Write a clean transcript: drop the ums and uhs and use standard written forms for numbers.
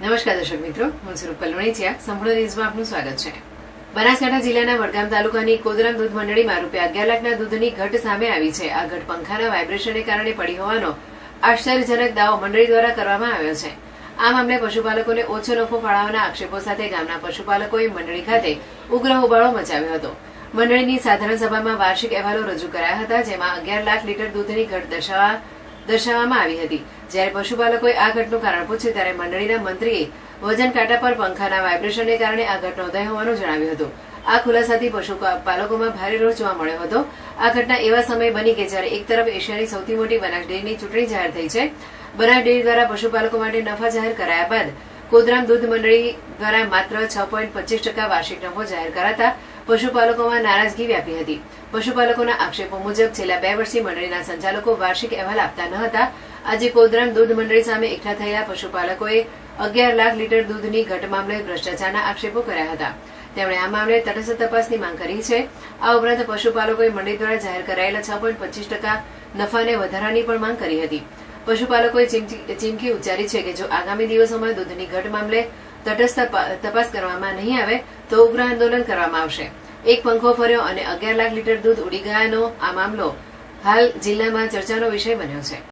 નમસ્કાર દર્શક મિત્રો, હું સ્વરૂપ કલોણીચિયા. સંપૂર્ણ ન્યૂઝમાં આપનું સ્વાગત છે. બનાસકાંઠા જિલ્લાના વડગામ તાલુકાની કોદરામ દૂધ મંડળીમાં ₹11 લાખના દૂધની ઘટ સામે આવી છે. આ ઘટ પંખાના વાઇબ્રેશનને કારણે પડી હોવાનો આશ્ચર્યજનક દાવો મંડળી દ્વારા કરવામાં આવ્યો છે. આ મામલે પશુપાલકોને ઓછો નફો ફાળવવાના આક્ષેપો સાથે ગામના પશુપાલકોએ મંડળી ખાતે ઉગ્ર હોબાળો મચાવ્યો હતો. મંડળીની સાધારણ સભામાં વાર્ષિક અહેવાલો રજૂ કરાયા હતા, જેમાં 11 લાખ લીટર દૂધની ઘટ દર્શાવવામાં આવી હતી. જ્યારે પશુપાલકોએ આ ઘટનું કારણ પૂછ્યું ત્યારે મંડળીના મંત્રીએ વજન કાંટા પર પંખાના વાઇબ્રેશનને કારણે આ ઘટ નોંધાઈ હોવાનું જણાવ્યું હતું. આ ખુલાસાથી પશુપાલકોમાં ભારે રોષ જોવા મળ્યો હતો. આ ઘટના એવા સમયે બની કે જ્યારે એક તરફ એશિયાની સૌથી મોટી બનાસ ડેરીની ચૂંટણી જાહેર થઈ છે. બનાસ ડેરી દ્વારા પશુપાલકો માટે નફા જાહેર કરાયા બાદ કોદરામ દૂધ મંડળી દ્વારા માત્ર 6.25% વાર્ષિક નફો જાહેર કરાતા પશુપાલકોમાં નારાજગી વ્યાપી હતી. પશુપાલકોના આક્ષેપો મુજબ છેલ્લા 2 વર્ષથી મંડળીના સંચાલકો વાર્ષિક અહેવાલ આપતા ન હતા. આજે કોદરામ દૂધ મંડળી સામે એકઠા થયેલા પશુપાલકોએ 11 લાખ લીટર દૂધની ઘટ મામલે ભ્રષ્ટાચારના આક્ષેપો કર્યા હતા. તેમણે આ મામલે તટસ્થ તપાસની માંગ કરી છે. આ ઉપરાંત પશુપાલકોએ મંડળી દ્વારા જાહેર કરાયેલા 6.25% નફાને વધારવાની પણ માંગ કરી હતી. પશુપાલકોએ ચીમકી ઉચ્ચારી છે કે જો આગામી દિવસોમાં દૂધની ઘટ મામલે તટસ્થ તપાસ કરવામાં નહીં આવે તો ઉગ્ર આંદોલન કરવામાં આવશે. એક પંખો ફર્યો અને 11 લાખ લીટર દૂધ ઉડી ગયાનો આ મામલો હાલ જિલ્લામાં ચર્ચાનો વિષય બન્યો છે.